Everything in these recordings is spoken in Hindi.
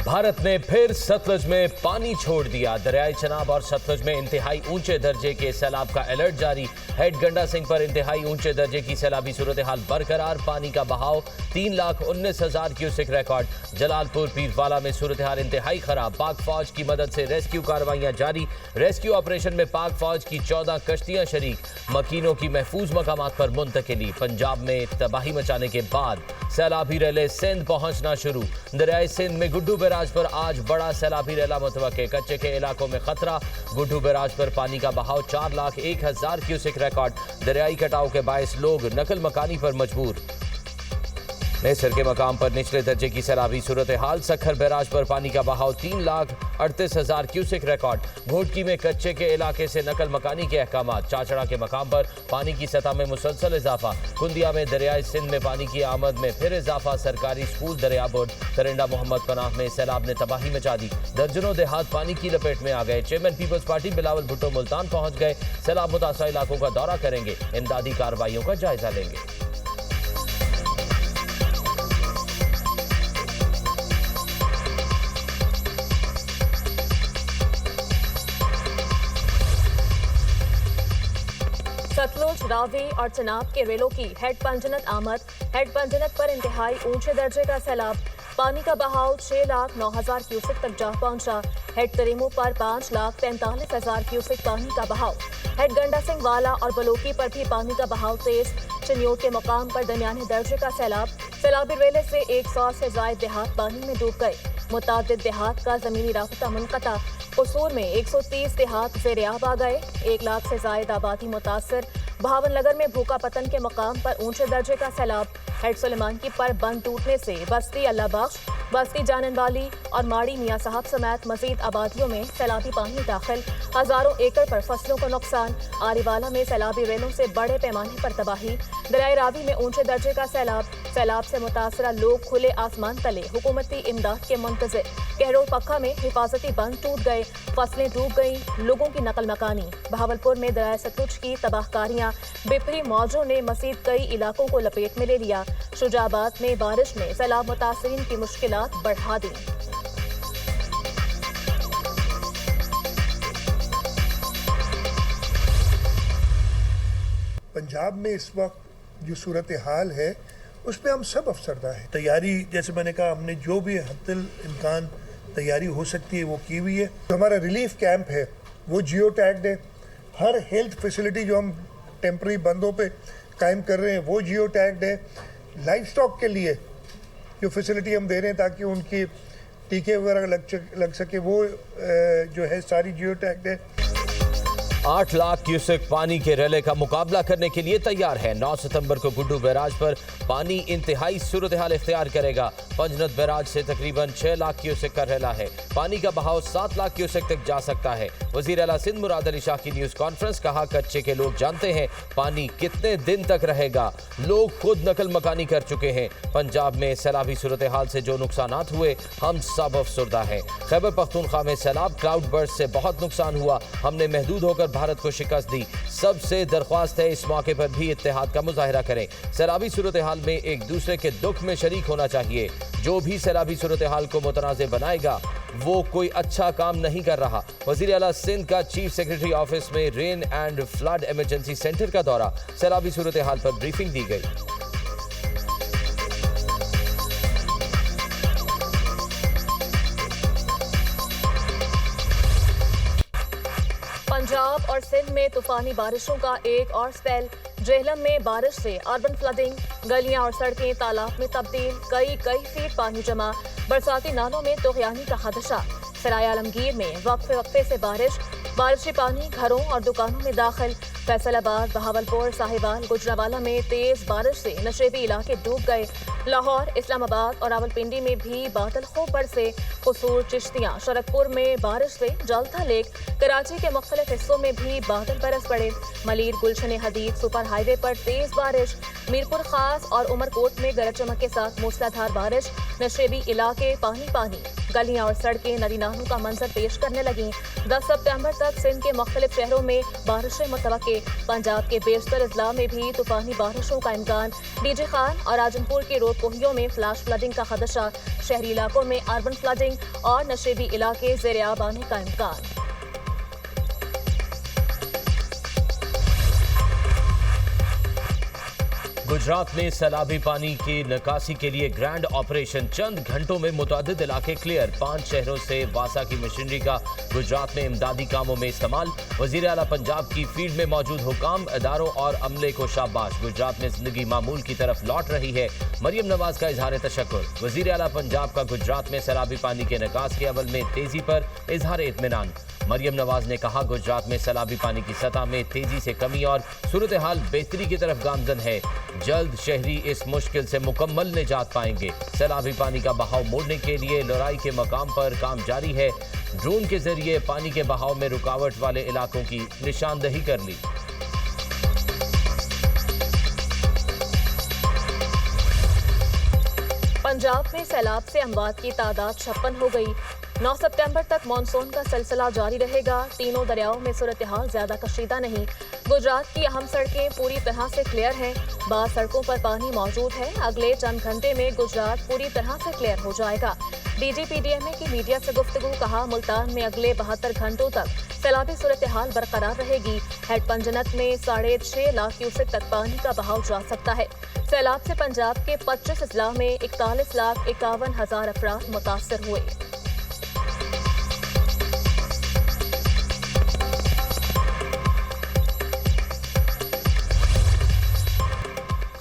भारत ने फिर सतलुज में पानी छोड़ दिया। दरियाई चनाब और सतलुज में इंतहाई ऊंचे दर्जे के सैलाब का अलर्ट जारी। हेड गंडा सिंह पर इंतहाई ऊंचे दर्जे की सैलाबी सूरत हाल बरकरार। पानी का बहाव 3,19,000 क्यूसेक रिकॉर्ड। जलालपुर पीरवाला में सूरत हाल इंतहाई खराब। पाक फौज की मदद से रेस्क्यू कार्रवाइयां जारी। रेस्क्यू ऑपरेशन में पाक फौज की 14 कश्तियां शरीक। मकीनों की महफूज मकामात पर मुंतकिली। पंजाब में तबाही मचाने के बाद सैलाबी रैले सिंध पहुंचना शुरू। दरियाई सिंध में गुड्डू बैराज पर आज बड़ा सैलाबी रैला मुतवक्के। कच्चे के इलाकों में खतरा। गुड्डू बैराज पर पानी का बहाव 4,01,000 क्यूसेक रिकॉर्ड। दरियाई कटाव के बायस लोग नकल मकानी पर मजबूर। नेसर के मकाम पर निचले दर्जे की सैलाबी सूरत हाल। सखर बैराज पर पानी का बहाव 3,38,000 क्यूसेक रिकॉर्ड। घोटकी में कच्चे के इलाके से नकल मकानी के अहकाम। चाचड़ा के मकाम पर पानी की सतह में मुसलसल इजाफा। कुंदिया में दरियाई सिंध में पानी की आमद में फिर इजाफा। सरकारी स्कूल दरियाबोर्ड तरिंडा मोहम्मद पनाह में सैलाब ने तबाही मचा दी। दर्जनों देहात पानी की लपेट में आ गए। चेयरमैन पीपल्स पार्टी बिलावल भुट्टो मुल्तान पहुंच गए। सैलाब मुतासरा इलाकों का दौरा करेंगे। इमदादी कार्रवाइयों का जायजा लेंगे। सतलुज, रावी और चनाब के रेलों की हेड पंजनत आमद। हेड पंजनत पर इंतहाई ऊंचे दर्जे का सैलाब। पानी का बहाव 6,09,000 क्यूसेक तक जा पहुंचा। हेड तरीमो पर 5,43,000 क्यूसेक पानी का बहाव। हेड गंडा सिंह वाला और बलोकी पर भी पानी का बहाव तेज। चिन्योट के मकाम पर दरमियाने दर्जे का सैलाब। सैलाबी रेले से 100 से जायद देहात पानी में डूब गए। मुतादिद देहात का जमीनी राबता मुनक़ता। कसूर में 130 देहात ज़ेर-ए-आब आ गए। 1 लाख से जायद आबादी मुतासर। भावनगर में भूखा पतन के मकाम पर ऊंचे दर्जे का सैलाब। हेड सुलेमानकी पर बंद टूटने से बस्ती अल्लाह बख्श, बस्ती जानन वाली और माड़ी मियाँ साहब समेत मजीद आबादियों में सैलाबी पानी दाखिल। हजारों एकड़ पर फसलों को नुकसान। आरीवाला में सैलाबी रेलों से बड़े पैमाने पर तबाही। दरियाई रावी में ऊंचे दर्जे का सैलाब। सैलाब से मुतासरा लोग खुले आसमान तले हुकूमती इमदाद के मुंतज़िर। कहरोल पक्का में हिफाजती बंद टूट गए। फसलें डूब गई। लोगों की नकल मकानी। बहावलपुर में दरिया सतलुज की तबाहकारियां। बिफरी मौजों ने मजीद कई इलाकों को लपेट में ले लिया। शुजाबाद में बारिश ने सैलाब मुतासरीन की मुश्किलात बढ़ा दी। पंजाब में इस वक्त जो सूरत हाल है उस पर हम सब अफसरदा हैं। तैयारी जैसे मैंने कहा, हमने जो भी हद्दल इम्कान तैयारी हो सकती है वो की हुई है। जो हमारा रिलीफ कैंप है वो जियो टैग्ड है। हर हेल्थ फैसिलिटी जो हम टेम्पररी बंदों पे कायम कर रहे हैं वो जियो टैग्ड है। लाइफ स्टॉक के लिए जो फैसिलिटी हम दे रहे हैं ताकि उनकी टीके वगैरह लग सके वो जो है सारी जियो टैग्ड है। 8 लाख क्यूसेक पानी के रैले का मुकाबला करने के लिए तैयार है। 9 सितंबर को गुड्डू बैराज पर पानी इंतहाई सूरत हाल इख्तियार करेगा। पंजनत बैराज से तकरीबन 6 लाख क्यूसेक का रैला है। पानी का बहाव 7 लाख क्यूसेक तक जा सकता है। वजीर आला सिंध मुराद अली शाह की न्यूज कॉन्फ्रेंस। कहा, कच्चे के लोग जानते हैं पानी कितने दिन तक रहेगा। लोग खुद नकल मकानी कर चुके हैं। पंजाब में सैलाबी सूरत हाल से जो नुकसानात हुए हम सब अफसरदा हैं। खैबर पख्तूनख्वा में सैलाब क्लाउड बर्स्ट से बहुत नुकसान हुआ। हमने महदूद होकर भारत को शिकस्त दी। सबसे दरख्वास्त है इस मौके पर भी इत्तेहाद का मुजाहिरा करें। सैलाबी सूरत हाल में एक दूसरे के दुख में शरीक होना चाहिए। जो भी सैलाबी सूरत हाल को मुतनाज़ बनाएगा वो कोई अच्छा काम नहीं कर रहा। वज़ीर आला सिंध का चीफ सेक्रेटरी ऑफिस में rain and flood emergency centre का दौरा। सैलाबी सूरत हाल पर ब्रीफिंग दी गई। पंजाब और सिंध में तूफानी बारिशों का एक और स्पेल। जेहलम में बारिश से अर्बन फ्लडिंग। गलियां और सड़कें तालाब में तब्दील। कई फीट पानी जमा। बरसाती नालों में तोगयानी का खदशा। सराय आलमगीर में वक्फे से बारिशी पानी घरों और दुकानों में दाखिल। फैसलाबाद, बहावलपुर, साहिवाल, गुजरावाला में तेज बारिश से नशेबी इलाके डूब गए। लाहौर, इस्लामाबाद और रावलपिंडी में भी बादल खूब बरसे। कसूर, चिश्तियाँ, शरकपुर में बारिश से जलथा लेक। कराची के मुख्तलिफ हिस्सों में भी बादल बरस पड़े। मलीर, गुलशन हदीद सुपर हाईवे पर तेज बारिश। मीरपुर खास और उमरकोट में गरज चमक के साथ मूसलाधार बारिश। नशेबी इलाके पानी। गलियां और सड़कें नदी नालों का मंजर पेश करने लगी। 10 सितंबर तक सिंध के मुख्तलिफ शहरों में बारिशें मुतवक्के। पंजाब के बेशतर अजला में भी तूफानी बारिशों का इम्कान। डीजे खान और राजनपुर के रोदकोहियों में फ्लैश फ्लडिंग का खदशा। शहरी इलाकों में अर्बन फ्लडिंग और नशेबी इलाके ज़ेर-ए-आब आने का इम्कान। गुजरात में सैलाबी पानी की निकासी के लिए ग्रैंड ऑपरेशन। चंद घंटों में मुतअद्दिद इलाके क्लियर। 5 शहरों से वासा की मशीनरी का गुजरात में इमदादी कामों में इस्तेमाल। वजीर आला पंजाब की फील्ड में मौजूद हुकाम, इदारों और अमले को शाबाश। गुजरात में जिंदगी मामूल की तरफ लौट रही है। मरियम नवाज का इजहार तशक्कुर। वजीर आला पंजाब का गुजरात में सैलाबी पानी के निकास के अमल में तेजी पर इजहार इत्मीनान। मरियम नवाज ने कहा, गुजरात में सैलाबी पानी की सतह में तेजी से कमी और सूरत हाल बेहतरी की तरफ गामजन है। जल्द शहरी इस मुश्किल से मुकम्मल निजात पाएंगे। सैलाबी पानी का बहाव मोड़ने के लिए लोराई के मकाम पर काम जारी है। ड्रोन के जरिए पानी के बहाव में रुकावट वाले इलाकों की निशानदही कर ली। पंजाब में सैलाब से अमवात की तादाद 56 हो गई। 9 सितंबर तक मानसून का सिलसिला जारी रहेगा। तीनों दरियाओं में सूरत हाल ज्यादा कशीदा नहीं। गुजरात की अहम सड़कें पूरी तरह से क्लियर हैं। बाद सड़कों पर पानी मौजूद है। अगले चंद घंटे में गुजरात पूरी तरह से क्लियर हो जाएगा। DGPDMA की मीडिया से गुफ्तगू। कहा, मुल्तान में अगले 72 घंटों तक सैलाबी सूरत हाल बरकरार रहेगी। हेड पंजनत में 6.5 लाख क्यूसेक तक पानी का बहाव जा सकता है। सैलाब से पंजाब के 25 अजला में 41,51,000 अफराद मुतासर हुए।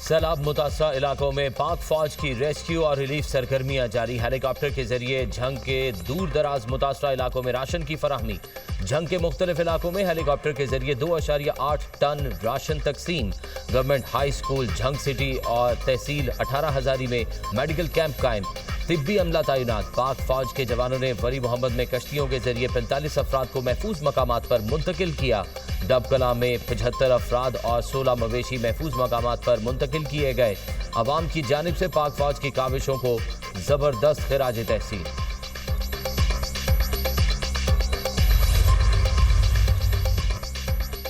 सैलाब मुतासरा इलाकों में पाक फौज की रेस्क्यू और रिलीफ सरगर्मियां जारी। हेलीकॉप्टर के जरिए झंग के दूर दराज मुतासरा इलाकों में राशन की फराहमी। झंग के मुख्तलिफ इलाकों में हेलीकॉप्टर के जरिए 2.8 टन राशन तकसीम। Government high school Jhang city और तहसील 18 हजारी में मेडिकल कैंप कायम। तिब्बी अमला तैनात। पाक फौज के जवानों ने वरी मोहम्मद में कश्तियों के जरिए 45 अफराद को महफूज मकामात पर मुंतकिल किया। डबकला में 75 अफराद और 16 मवेशी महफूज मकामात पर मुंतकिल किए गए। अवाम की जानिब से पाक फौज की काविशों को जबरदस्त खिराज तहसीन।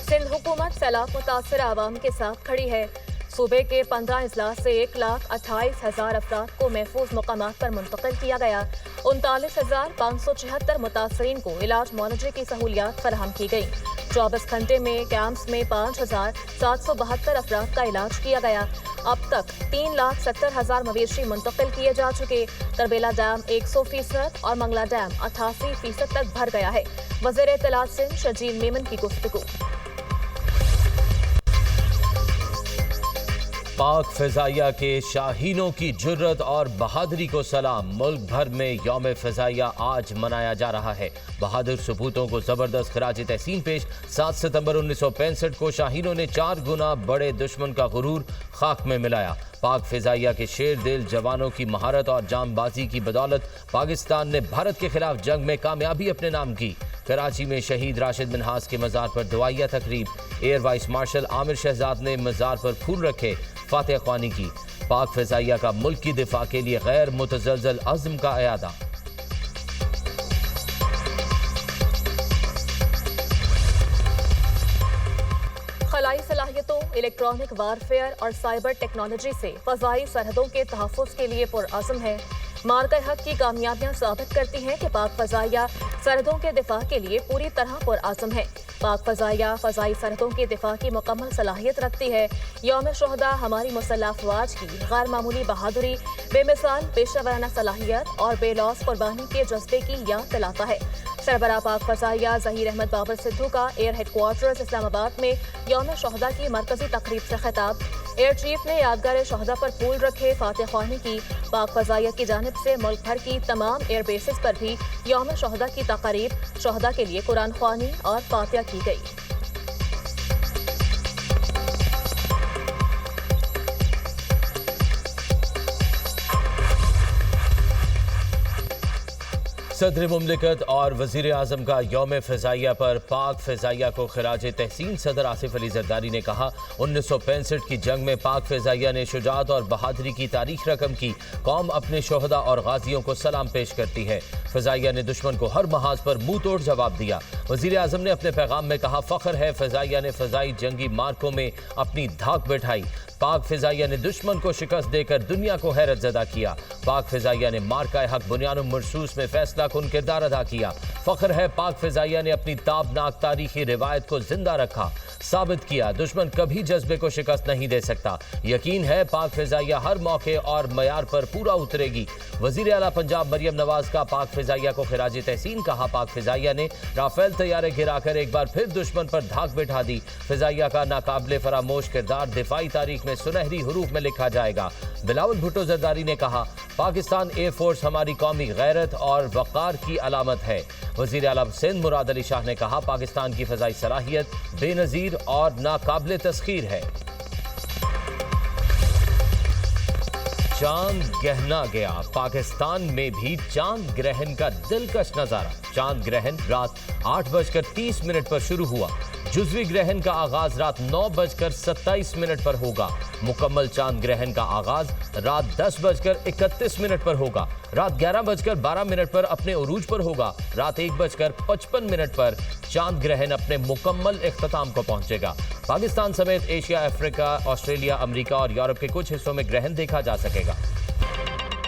सिंध हुकूमत सैलाब मुतासर आवाम के साथ खड़ी है। सूबे के 15 अजला से 1,28,000 अफराद को महफूज मकामात पर मुंतकिल किया गया। 39,576 मुतासरीन को इलाज मुआलजे की सहूलियात फराहम की गई। 24 घंटे में कैंप्स में 5,772 अफराद का इलाज किया गया। अब तक 3,70,000 मवेशी मुंतकिल किए जा चुके। तरबेला डैम 100% और मंगला डैम 88% तक भर गया है। वज़ीर इत्तलात सिंध शजील मेमन की गुफ्तगू। पाक फ़िज़ाइया के शाहीनों की जुर्रत और बहादुरी को सलाम। मुल्क भर में यौम फ़िज़ाइया आज मनाया जा रहा है। बहादुर सपूतों को ज़बरदस्त खिराज तहसीन पेश। 7 सितंबर 1965 को शाहीनों ने 4 गुना बड़े दुश्मन का गुरूर खाक में मिलाया। पाक फ़िज़ाइया के शेर दिल जवानों की महारत और जांबाजी की बदौलत पाकिस्तान ने भारत के खिलाफ जंग में कामयाबी अपने नाम की। कराची में शहीद राशिद मिन्हास के मज़ार पर दुआया तकरीब। Air vice marshal Amir Shahzad ने मज़ार पर फूल रखे, फातिहा ख्वानी की। पाक फ़िज़ाइया का मुल्क की दिफा के लिए गैर मुतज़लज़ल अज़्म का अयादा। खलाई सलाहियतों, इलेक्ट्रॉनिक वारफेयर और साइबर टेक्नोलॉजी से फ़ज़ाई सरहदों के तहफ़्फ़ुज़ के लिए पुरअज़्म है। मार्का हक की कामयाबियां साबित करती हैं कि पाक फ़ज़ाइया सरहदों के दिफा के लिए पूरी तरह पुरअज़्म है। पाक फ़ज़ाइया फ़ज़ाई सरहदों के दिफा की मुकम्मल सलाहियत रखती है। यौम शुहदा हमारी मुसल्लह अफ़वाज की गैर मामूली बहादुरी, बेमिसाल पेशेवराना सलाहियत और बेलौस कुर्बानी के जज्बे की याद दिलाता है। सरबराह पाक फ़ज़ाइया ज़हीर अहमद बाबर सिद्धू का एयर हेडक्वार्टर्स इस्लामाबाद में यौम शुहदा की मरकजी तकरीब से खिताब। एयर चीफ ने यादगार शहदा पर फूल रखे, फातिहा ख्वानी की। पाक फ़ज़ाइया की जानिब से मुल्क भर की तमाम एयर बेसिस पर भी यौम शुहदा की तक़रीब, शुहदा के लिए कुरान ख्वानी और फातिहा की गई। सदर मुमलिकत और वजीर आजम का यौम फ़िज़ाइया पर पाक फ़िज़ाइया को खिराज तहसीन सदर आसिफ अली जरदारी ने कहा, 1965 की जंग में पाक फ़िज़ाइया ने शुजाअत और बहादुरी की तारीख रकम की। कौम अपने शोहदा और गाजियों को सलाम पेश करती है। फ़िज़ाइया ने दुश्मन को हर महाज पर मुंह तोड़ जवाब दिया। वजीर आजम ने अपने पैगाम में कहा, फ़ख्र है फ़िज़ाइया ने फ़िज़ाई जंगी मार्कों में अपनी धाक बैठाई। पाक फ़िज़ाइया ने दुश्मन को शिकस्त देकर दुनिया को हैरत ज़दा किया। पाक फ़िज़ाइया ने मार्का हक बुनियाद मरसूस में फैसला कुन किरदार अदा किया। फ़ख्र है पाक फ़िज़ाइया ने अपनी ताबनाक तारीखी रिवायत को जिंदा रखा, साबित किया दुश्मन कभी जज्बे को शिकस्त नहीं दे सकता। यकीन है पाक फ़िज़ाइया हर मौके और मयार पर पूरा उतरेगी। वज़ीर आला पंजाब मरियम नवाज का पाक फ़िज़ाइया को खिराज तहसीन कहा। पाक फ़िज़ाइया ने राफेल तैयारे गिराकर एक बार फिर दुश्मन पर धाक बैठा दी। फ़िज़ाइया का नाकाबिले फरामोश किरदार दिफाई तारीख में सुनहरी हरूफ में लिखा जाएगा। बिलावल भुट्टो जरदारी ने कहा, पाकिस्तान एयर फोर्स हमारी कौमी गैरत और वक़ार की अलामत है। वज़ीर आला सिंध मुराद अली शाह ने कहा, पाकिस्तान की फ़ज़ाई सलाहियत बेनज़ीर और नाकाबिले तस्खीर है। चांद गहना गया, पाकिस्तान में भी चांद ग्रहण का दिलकश नजारा। चांद ग्रहण रात 8:30 पर शुरू हुआ। जुज़वी ग्रहण का आगाज रात 9:27 पर होगा। मुकम्मल चांद ग्रहण का आगाज रात 10:31 पर होगा। रात 11:12 पर अपने उरूज पर होगा। रात 1:55 पर चांद ग्रहण अपने मुकम्मल इख्तिताम को पहुंचेगा। पाकिस्तान समेत एशिया, अफ्रीका, ऑस्ट्रेलिया, अमेरिका और यूरोप के कुछ हिस्सों में ग्रहण देखा जा सकेगा।